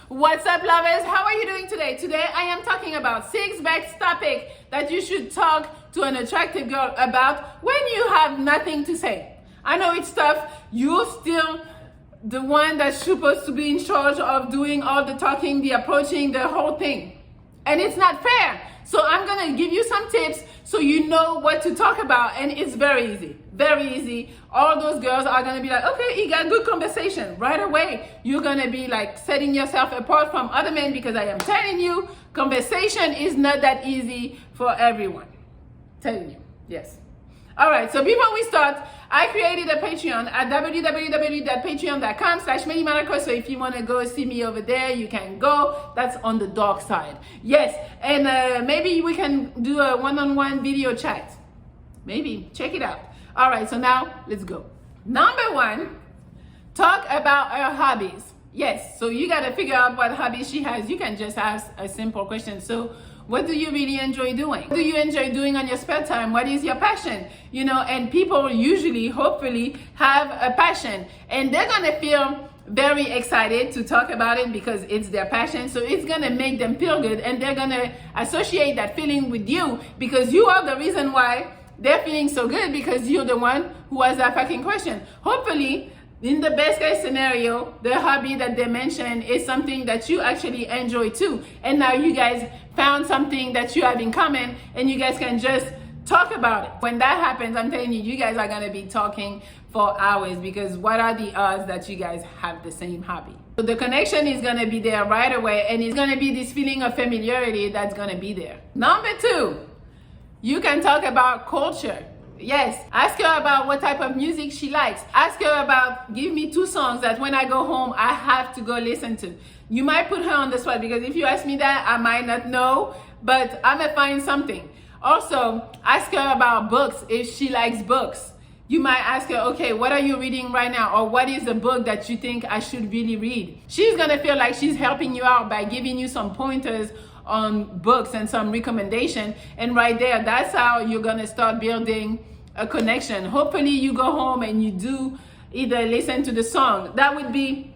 What's up, lovers? How are you doing today? Today I am talking about 6 best topics that you should talk to an attractive girl about when you have nothing to say. I know it's tough. You're still the one that's supposed to be in charge of doing all the talking, the approaching, the whole thing. And it's not fair. So I'm gonna give you some tips so you know what to talk about, and it's very easy, very easy. All those girls are gonna be like, okay, he got good conversation. Right away, you're gonna be like setting yourself apart from other men, because I am telling you, conversation is not that easy for everyone. Telling you, yes. All right, so before we start, I created a Patreon at www.patreon.com/Melli. So if you want to go see me over there, you can go. That's on the dark side. Yes, and maybe we can do a one-on-one video chat. Maybe, check it out. All right, so now let's go. Number 1, talk about her hobbies. Yes, so you got to figure out what hobbies she has. You can just ask a simple question. So what do you really enjoy doing? What do you enjoy doing on your spare time? What is your passion? You know, and people usually, hopefully, have a passion, and they're gonna feel very excited to talk about it because it's their passion. So it's gonna make them feel good, and they're gonna associate that feeling with you, because you are the reason why they're feeling so good, because you're the one who has that fucking question. Hopefully, in the best case scenario, the hobby that they mentioned is something that you actually enjoy too. And now you guys found something that you have in common, and you guys can just talk about it. When that happens, I'm telling you, you guys are gonna be talking for hours, because what are the odds that you guys have the same hobby? So the connection is gonna be there right away, and it's gonna be this feeling of familiarity that's gonna be there. Number 2, you can talk about culture. Yes, ask her about what type of music she likes. Ask her about, give me 2 songs that when I go home, I have to go listen to. You might put her on the spot, because if you ask me that, I might not know, but I'm gonna find something. Also, ask her about books if she likes books. You might ask her, okay, what are you reading right now? Or what is a book that you think I should really read? She's gonna feel like she's helping you out by giving you some pointers on books and some recommendation, and right there, that's how you're gonna start building a connection. Hopefully you go home and you do either listen to the song. That would be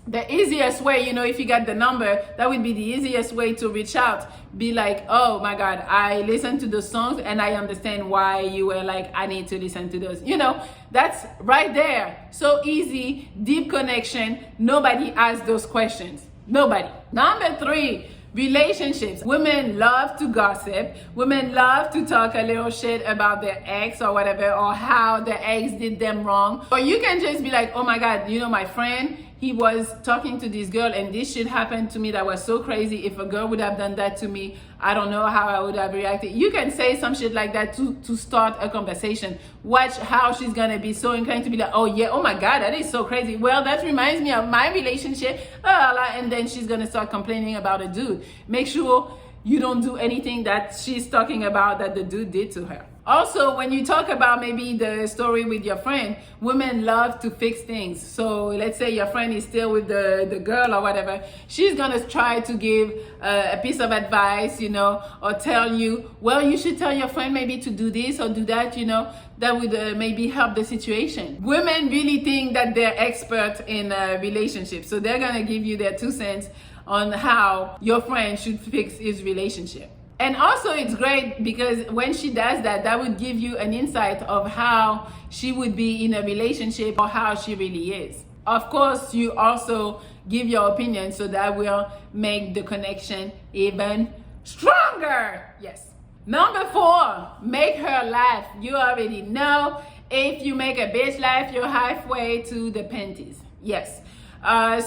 the easiest way, you know, if you got the number, that would be the easiest way to reach out. Be like, oh my God, I listened to the songs and I understand why you were like, I need to listen to those. You know, that's right there. So easy, deep connection. Nobody asks those questions. Nobody. Number 3, relationships. Women love to gossip. Women love to talk a little shit about their ex or whatever, or how the ex did them wrong. Or you can just be like, oh my God, you know, my friend, he was talking to this girl and this shit happened to me that was so crazy. If a girl would have done that to me, I don't know how I would have reacted. You can say some shit like that to start a conversation. Watch how she's gonna be so inclined to be like, oh yeah, oh my God, that is so crazy. Well, that reminds me of my relationship. And then she's gonna start complaining about a dude. Make sure you don't do anything that she's talking about that the dude did to her. Also, when you talk about maybe the story with your friend, women love to fix things. So let's say your friend is still with the girl or whatever. She's gonna try to give a piece of advice, you know, or tell you, well, you should tell your friend maybe to do this or do that, you know, that would maybe help the situation. Women really think that they're expert in relationships. So they're gonna give you their 2 cents on how your friend should fix his relationship. And also it's great because when she does that, that would give you an insight of how she would be in a relationship or how she really is. Of course, you also give your opinion, so that will make the connection even stronger. Yes. Number 4, make her laugh. You already know, if you make a bitch laugh, you're halfway to the panties. Yes.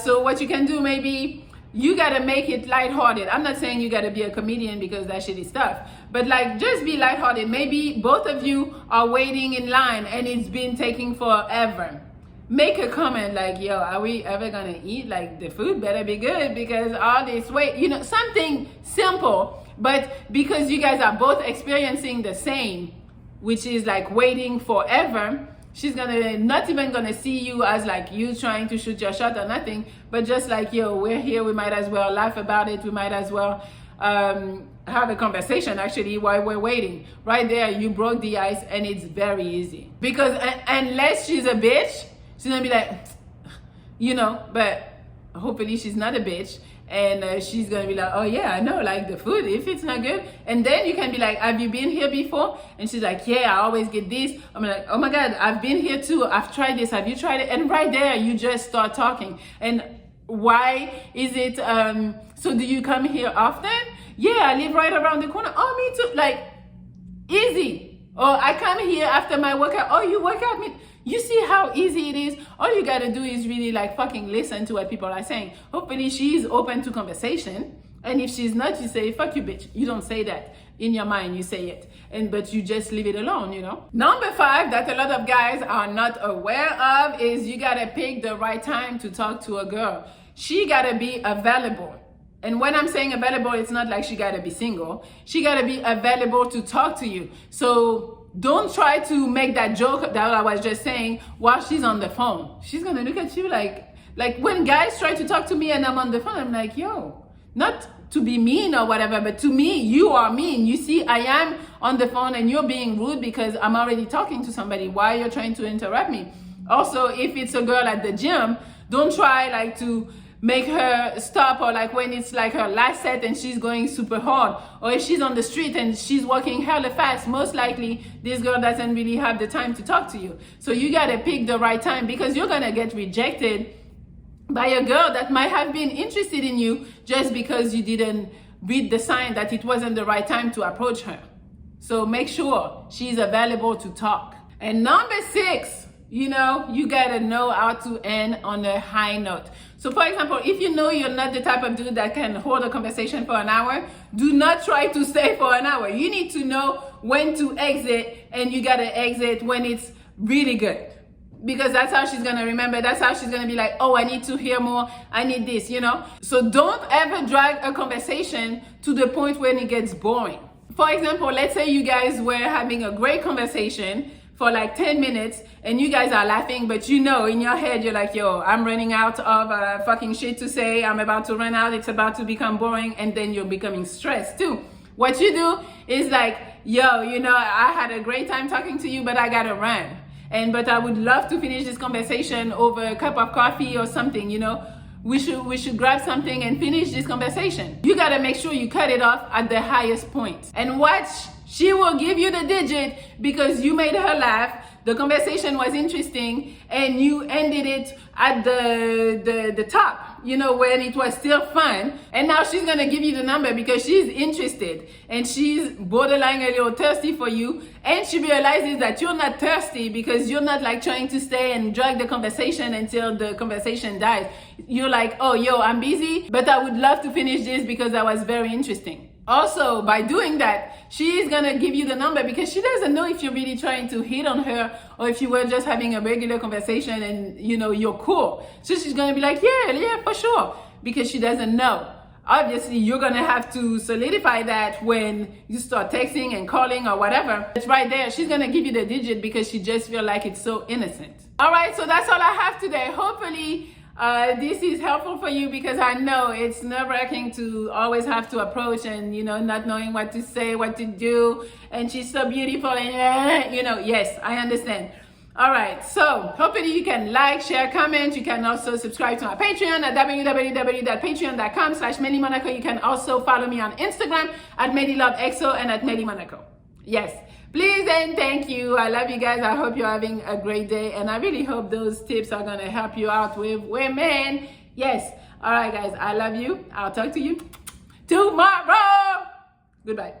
So what you can do, maybe you gotta make it lighthearted. I'm not saying you gotta be a comedian, because that shit is tough, but like, just be lighthearted. Maybe both of you are waiting in line and it's been taking forever. Make a comment like, yo, are we ever gonna eat? Like, the food better be good, because all this wait, you know, something simple. But because you guys are both experiencing the same, which is like waiting forever, she's not even gonna see you as like you trying to shoot your shot or nothing, but just like, yo, we're here, we might as well laugh about it, we might as well have a conversation actually while we're waiting. Right there, you broke the ice, and it's very easy. Because unless she's a bitch, she's gonna be like, you know, but hopefully she's not a bitch, and she's gonna be like, oh yeah, I know, like the food, if it's not good. And then you can be like, have you been here before? And she's like, yeah, I always get this. I'm like, oh my God, I've been here too, I've tried this, have you tried it? And right there you just start talking. And why is it so do you come here often? Yeah, I live right around the corner. Oh, me too. Like, easy. Or I come here after my workout. Oh, you work out? You see how easy it is? All you gotta do is really like fucking listen to what people are saying. Hopefully she's open to conversation. And if she's not, you say, fuck you, bitch. You don't say that. In your mind, you say it. But you just leave it alone, you know? Number 5 that a lot of guys are not aware of is you gotta pick the right time to talk to a girl. She gotta be available. And when I'm saying available, it's not like she gotta be single. She gotta be available to talk to you. So don't try to make that joke that I was just saying while she's on the phone. She's gonna look at you like when guys try to talk to me and I'm on the phone, I'm like, yo, not to be mean or whatever, but to me, you are mean. You see, I am on the phone and you're being rude because I'm already talking to somebody. Why you're trying to interrupt me? Also, if it's a girl at the gym, don't try like to make her stop, or like when it's like her last set and she's going super hard, or if she's on the street and she's walking hella fast, most likely this girl doesn't really have the time to talk to you. So you gotta pick the right time, because you're gonna get rejected by a girl that might have been interested in you just because you didn't read the sign that it wasn't the right time to approach her. So make sure she's available to talk. And number 6, you know, you gotta know how to end on a high note. So for example, if you know you're not the type of dude that can hold a conversation for an hour, do not try to stay for an hour. You need to know when to exit, and you gotta exit when it's really good. Because that's how she's gonna remember. That's how she's gonna be like, oh, I need to hear more. I need this, you know? So don't ever drag a conversation to the point when it gets boring. For example, let's say you guys were having a great conversation for like 10 minutes and you guys are laughing, but you know in your head, you're like, yo, I'm running out of fucking shit to say. I'm about to run out. It's about to become boring. And then you're becoming stressed too. What you do is like, yo, you know, I had a great time talking to you, but I gotta run. But I would love to finish this conversation over a cup of coffee or something, you know. We should grab something and finish this conversation. You gotta make sure you cut it off at the highest point. And watch, she will give you the digit because you made her laugh, the conversation was interesting, and you ended it at the top, you know, when it was still fun. And now she's gonna give you the number because she's interested and she's borderline a little thirsty for you. And she realizes that you're not thirsty because you're not like trying to stay and drag the conversation until the conversation dies. You're like, oh, yo, I'm busy, but I would love to finish this because that was very interesting. Also, by doing that, she's gonna give you the number because she doesn't know if you're really trying to hit on her or if you were just having a regular conversation and, you know, you're cool. So she's gonna be like, yeah, for sure, because she doesn't know. Obviously, you're gonna have to solidify that when you start texting and calling or whatever. It's right there. She's gonna give you the digit because she just feels like it's so innocent. All right, so that's all I have today. Hopefully, this is helpful for you because I know it's nerve-wracking to always have to approach and, you know, not knowing what to say, what to do. And she's so beautiful and, you know, yes, I understand. All right, so hopefully you can like, share, comment. You can also subscribe to my Patreon at www.patreon.com/MelliMonaco. You can also follow me on Instagram at MelliLoveXO and at MelliMonaco. Yes. Please and thank you. I love you guys. I hope you're having a great day. And I really hope those tips are going to help you out with women. Yes. All right, guys. I love you. I'll talk to you tomorrow. Goodbye.